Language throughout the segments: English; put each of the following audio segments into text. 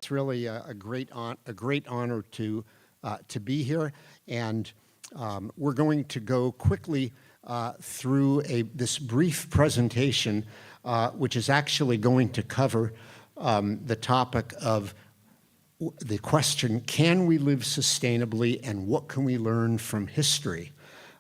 It's really a great honor to be here, and we're going to go quickly through this brief presentation, which is actually going to cover the topic of the question, can we live sustainably, and what can we learn from history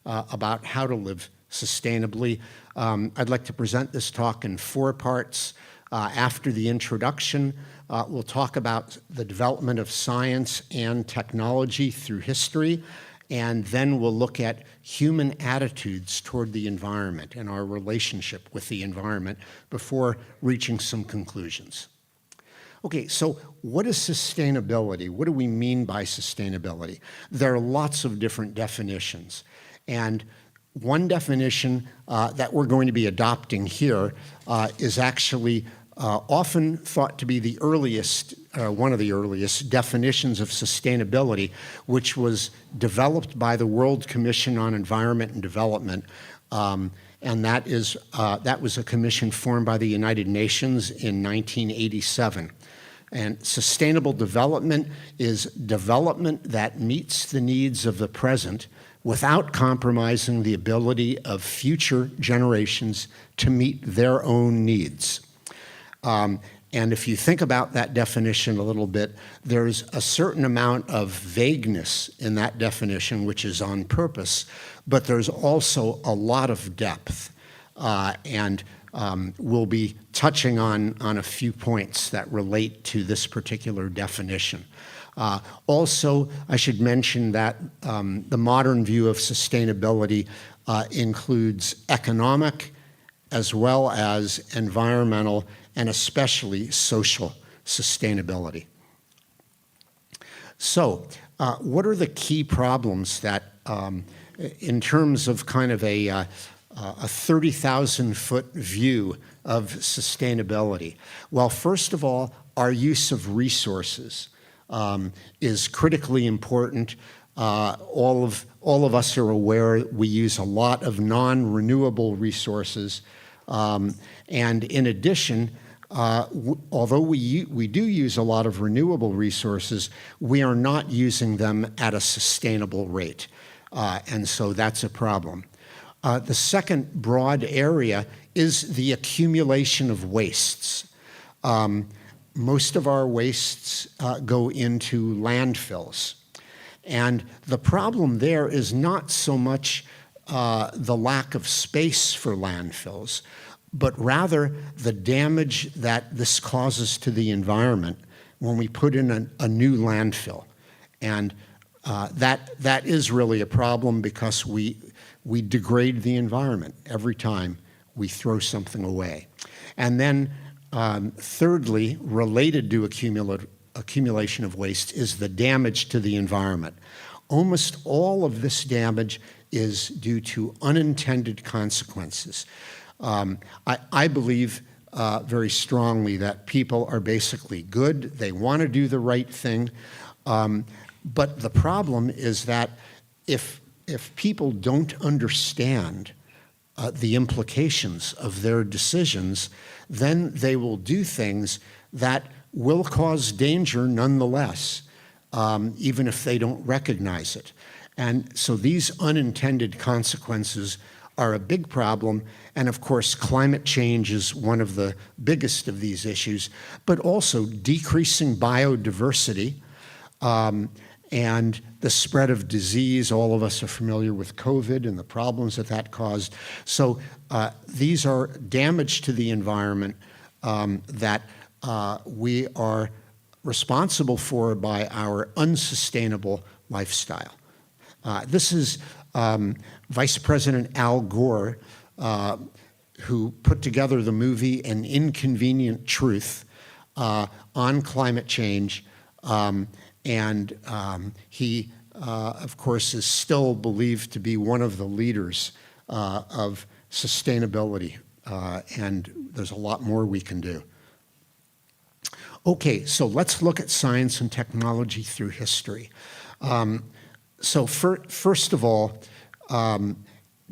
about how to live sustainably? I'd like to present this talk in 4 parts. After the introduction, we'll talk about the development of science and technology through history, and then we'll look at human attitudes toward the environment and our relationship with the environment before reaching some conclusions. Okay, so what is sustainability? What do we mean by sustainability? There are lots of different definitions, and one definition that we're going to be adopting here is actually often thought to be the earliest, one of the earliest definitions of sustainability, which was developed by the World Commission on Environment and Development, and that was a commission formed by the United Nations in 1987. And sustainable development is development that meets the needs of the present without compromising the ability of future generations to meet their own needs. And if you think about that definition a little bit, there's a certain amount of vagueness in that definition, which is on purpose, but there's also a lot of depth. We'll be touching on a few points that relate to this particular definition. Also, I should mention that the modern view of sustainability includes economic as well as environmental and especially social sustainability. So, what are the key problems that, in terms of kind of a 30,000-foot view of sustainability? Well, first of all, our use of resources is critically important. All of us are aware we use a lot of non-renewable resources, and in addition, although we do use a lot of renewable resources, we are not using them at a sustainable rate, and so that's a problem. The second broad area is the accumulation of wastes. Most of our wastes go into landfills. And the problem there is not so much the lack of space for landfills, but rather the damage that this causes to the environment when we put in a new landfill. And that is really a problem because we degrade the environment every time we throw something away. And then thirdly, related to accumulation of waste is the damage to the environment. Almost all of this damage is due to unintended consequences. I believe very strongly that people are basically good. They want to do the right thing. But the problem is that if people don't understand the implications of their decisions, then they will do things that will cause danger nonetheless, even if they don't recognize it. And so these unintended consequences are a big problem, and of course climate change is one of the biggest of these issues, but also decreasing biodiversity, and the spread of disease. All of us are familiar with COVID and the problems that caused. So these are damage to the environment that we are responsible for by our unsustainable lifestyle. This is Vice President Al Gore, who put together the movie An Inconvenient Truth on climate change. He, of course, is still believed to be one of the leaders of sustainability, and there's a lot more we can do. Okay, so let's look at science and technology through history. First of all,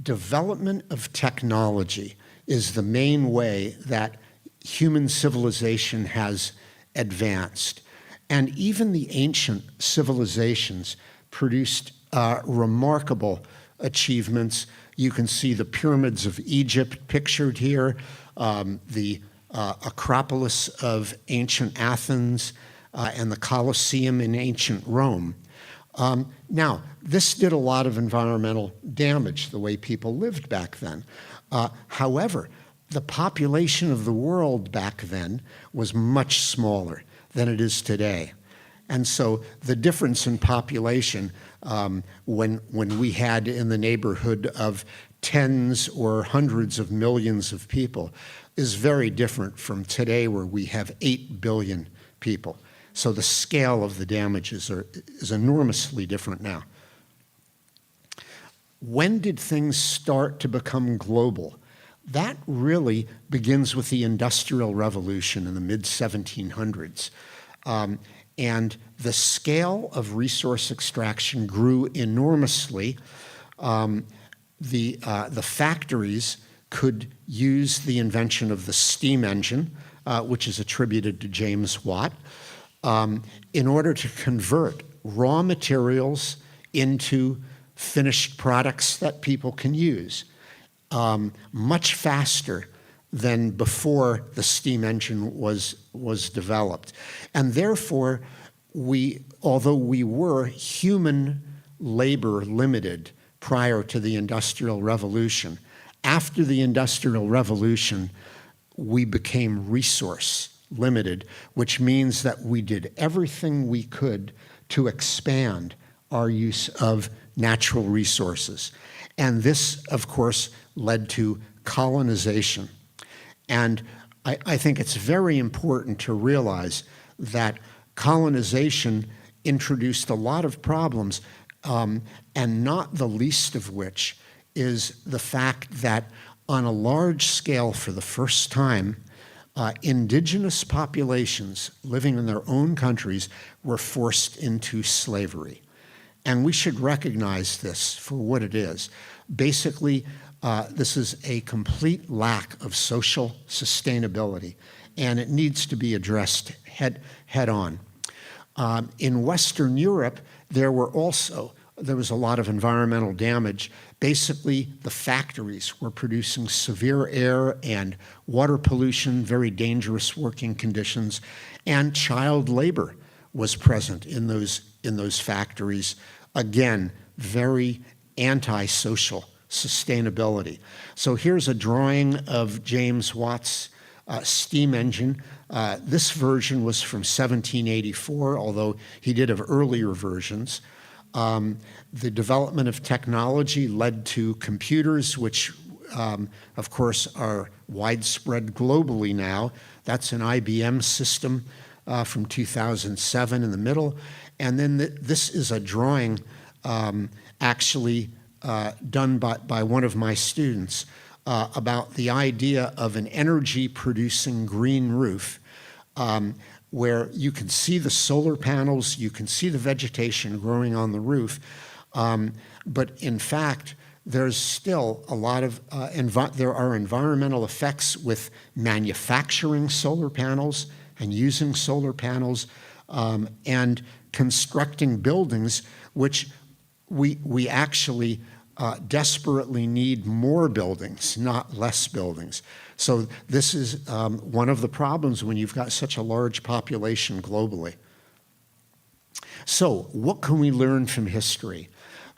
development of technology is the main way that human civilization has advanced. And even the ancient civilizations produced remarkable achievements. You can see the pyramids of Egypt pictured here, the Acropolis of ancient Athens, and the Colosseum in ancient Rome. Now, this did a lot of environmental damage, the way people lived back then. However, the population of the world back then was much smaller than it is today. And so the difference in population, when we had in the neighborhood of tens or hundreds of millions of people, is very different from today, where we have 8 billion people. So the scale of the damages is enormously different now. When did things start to become global? That really begins with the Industrial Revolution in the mid-1700s. And the scale of resource extraction grew enormously. The factories could use the invention of the steam engine, which is attributed to James Watt, in order to convert raw materials into finished products that people can use, much faster than before the steam engine was developed. And therefore, although we were human labor limited prior to the Industrial Revolution, after the Industrial Revolution, we became resource limited, which means that we did everything we could to expand our use of natural resources. And this, of course, led to colonization. And I think it's very important to realize that colonization introduced a lot of problems, and not the least of which is the fact that on a large scale, for the first time, indigenous populations living in their own countries were forced into slavery. And we should recognize this for what it is. Basically, this is a complete lack of social sustainability, and it needs to be addressed head on. In Western Europe, there was a lot of environmental damage. Basically, the factories were producing severe air and water pollution, very dangerous working conditions, and child labor was present in those factories. Again, very anti-social sustainability. So here's a drawing of James Watt's steam engine. This version was from 1784, although he did have earlier versions. The development of technology led to computers, which, of course, are widespread globally now. That's an IBM system from 2007 in the middle. And then this is a drawing actually done by one of my students about the idea of an energy-producing green roof, where you can see the solar panels, you can see the vegetation growing on the roof, but in fact, there's still a lot of, there are environmental effects with manufacturing solar panels and using solar panels, and constructing buildings, which we actually desperately need more buildings, not less buildings. So this is one of the problems when you've got such a large population globally. So what can we learn from history?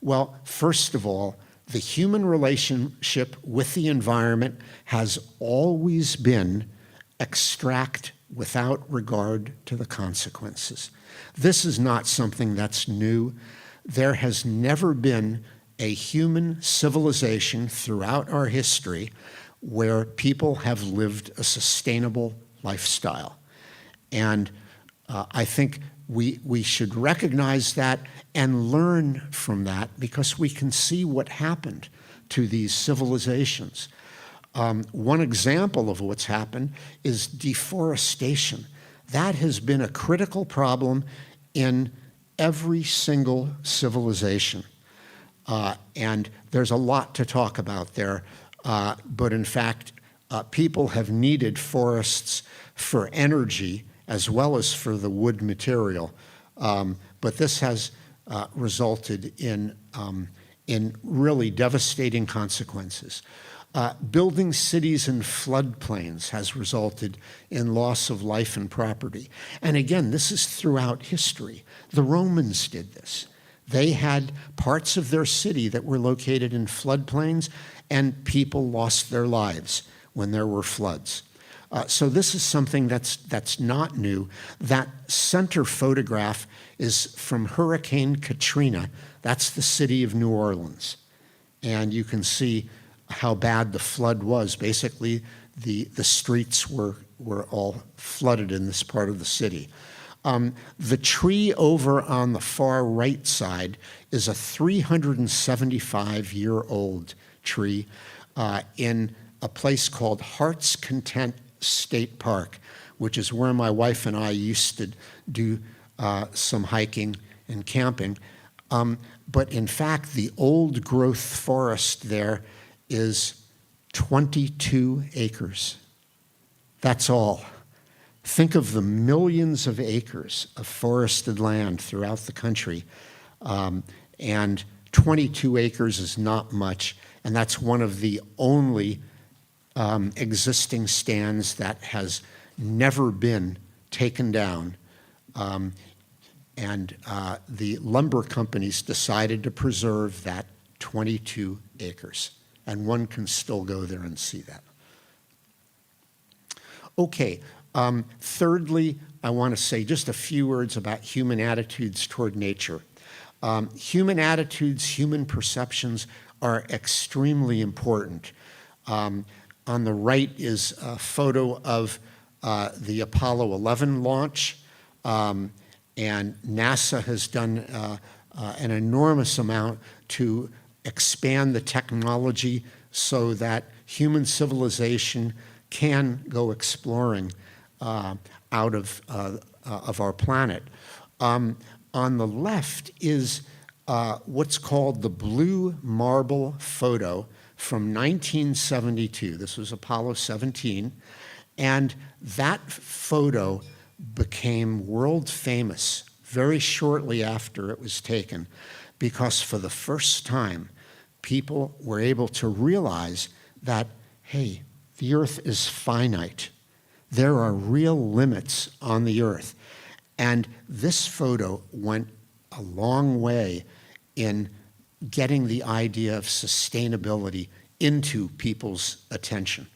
Well, first of all, the human relationship with the environment has always been extract without regard to the consequences. This is not something that's new. There has never been a human civilization throughout our history where people have lived a sustainable lifestyle. And I think we should recognize that and learn from that, because we can see what happened to these civilizations. One example of what's happened is deforestation. That has been a critical problem in every single civilization. And there's a lot to talk about there. But in fact, people have needed forests for energy as well as for the wood material. But this has resulted in really devastating consequences. Building cities in floodplains has resulted in loss of life and property. And again, this is throughout history. The Romans did this. They had parts of their city that were located in floodplains, and people lost their lives when there were floods. So this is something that's not new. That center photograph is from Hurricane Katrina. That's the city of New Orleans. And you can see how bad the flood was. Basically, the streets were all flooded in this part of the city. The tree over on the far right side is a 375-year-old tree in a place called Heart's Content State Park, which is where my wife and I used to do some hiking and camping. But in fact, the old growth forest there is 22 acres. That's all. Think of the millions of acres of forested land throughout the country. And 22 acres is not much. And that's one of the only existing stands that has never been taken down. And the lumber companies decided to preserve that 22 acres. And one can still go there and see that. Okay, thirdly, I want to say just a few words about human attitudes toward nature. Human attitudes, human perceptions are extremely important. On the right is a photo of the Apollo 11 launch, and NASA has done an enormous amount to expand the technology so that human civilization can go exploring out of our planet. On the left is what's called the blue marble photo from 1972. This was Apollo 17. And that photo became world famous very shortly after it was taken, because for the first time, people were able to realize that, hey, the Earth is finite. There are real limits on the Earth. And this photo went a long way in getting the idea of sustainability into people's attention.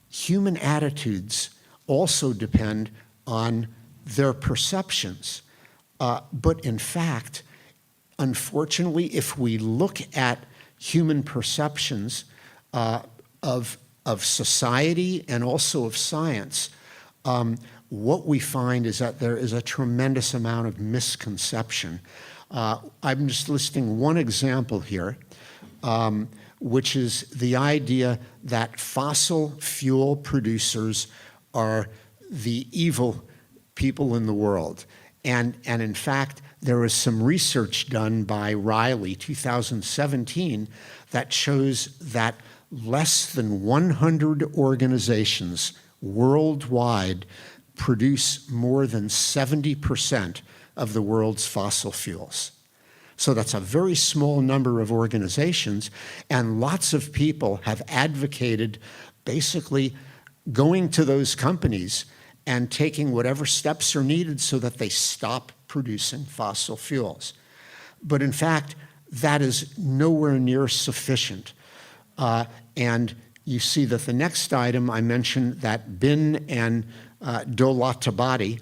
Human attitudes also depend on their perceptions. But in fact, unfortunately, if we look at human perceptions of society and also of science, what we find is that there is a tremendous amount of misconception. I'm just listing one example here, which is the idea that fossil fuel producers are the evil people in the world. And in fact, there was some research done by Riley, 2017, that shows that less than 100 organizations worldwide produce more than 70% of the world's fossil fuels. So that's a very small number of organizations, and lots of people have advocated basically going to those companies and taking whatever steps are needed so that they stop producing fossil fuels. But in fact, that is nowhere near sufficient. And you see that the next item I mentioned, that Bin and Dolatabadi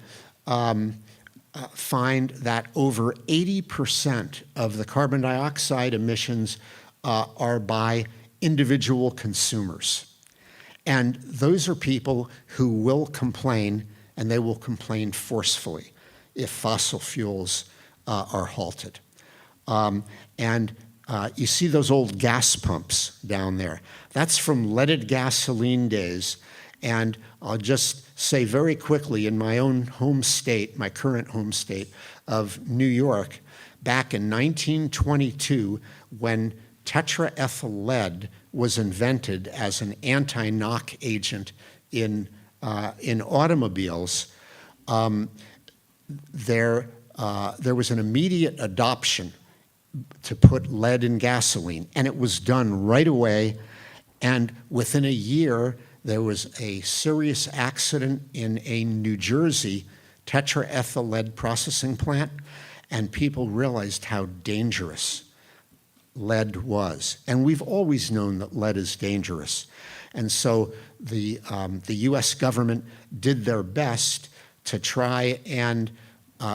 find that over 80% of the carbon dioxide emissions are by individual consumers. And those are people who will complain, and they will complain forcefully if fossil fuels are halted. You see those old gas pumps down there. That's from leaded gasoline days. And I'll just say very quickly, in my own home state, my current home state of New York, back in 1922, when tetraethyl lead was invented as an anti-knock agent in in automobiles, there was an immediate adoption to put lead in gasoline, and it was done right away. And within a year, there was a serious accident in a New Jersey tetraethyl lead processing plant, and people realized how dangerous lead was. And we've always known that lead is dangerous. And so the US government did their best to try and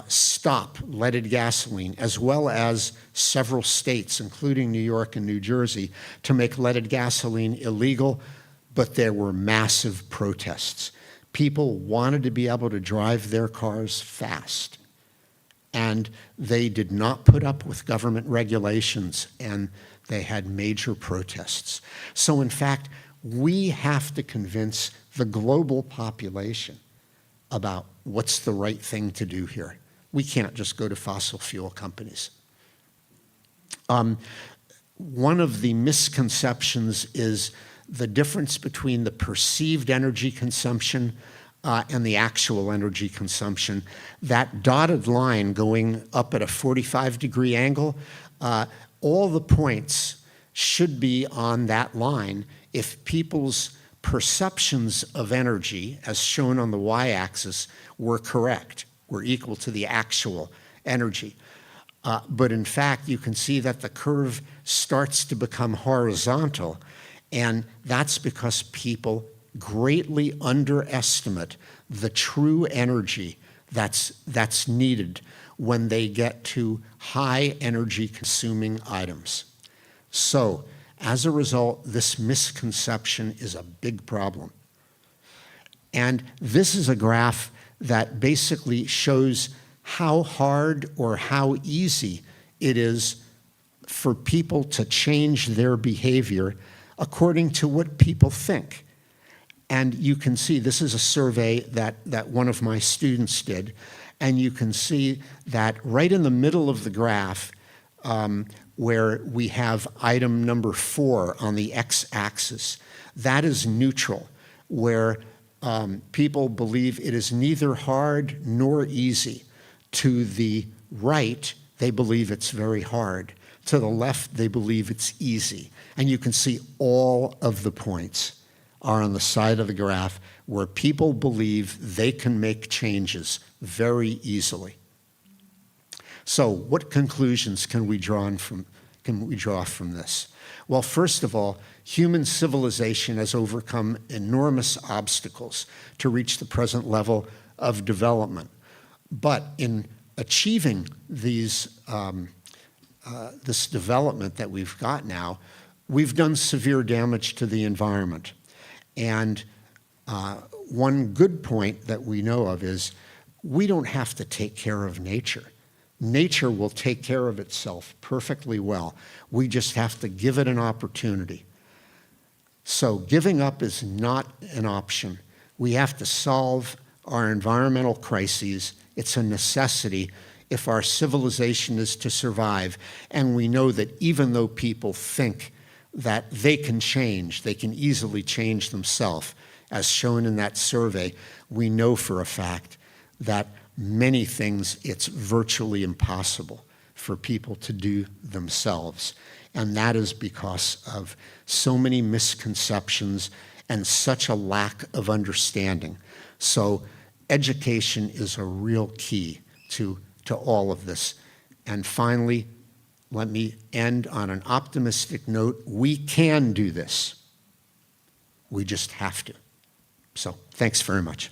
stop leaded gasoline, as well as several states, including New York and New Jersey, to make leaded gasoline illegal, but there were massive protests. People wanted to be able to drive their cars fast, and they did not put up with government regulations, and they had major protests. So in fact, we have to convince the global population about what's the right thing to do here. We can't just go to fossil fuel companies. One of the misconceptions is the difference between the perceived energy consumption and the actual energy consumption. That dotted line going up at a 45-degree angle, all the points should be on that line if people's perceptions of energy, as shown on the y-axis, were correct, were equal to the actual energy. But in fact, you can see that the curve starts to become horizontal, and that's because people greatly underestimate the true energy that's needed when they get to high energy consuming items. So, as a result, this misconception is a big problem. And this is a graph that basically shows how hard or how easy it is for people to change their behavior according to what people think. And you can see, this is a survey that one of my students did, and you can see that right in the middle of the graph, where we have item number 4 on the x-axis, that is neutral, where people believe it is neither hard nor easy. To the right, they believe it's very hard. To the left, they believe it's easy. And you can see all of the points are on the side of the graph where people believe they can make changes very easily. So what conclusions can we draw from this? Well, first of all, human civilization has overcome enormous obstacles to reach the present level of development. But in achieving this development that we've got now, we've done severe damage to the environment. And one good point that we know of is we don't have to take care of nature. Nature will take care of itself perfectly well. We just have to give it an opportunity. So giving up is not an option. We have to solve our environmental crises. It's a necessity if our civilization is to survive. And we know that even though people think that they can easily change themselves, as shown in that survey, we know for a fact that many things it's virtually impossible for people to do themselves. And that is because of so many misconceptions and such a lack of understanding. So education is a real key to all of this. And finally, let me end on an optimistic note. We can do this. We just have to. So thanks very much.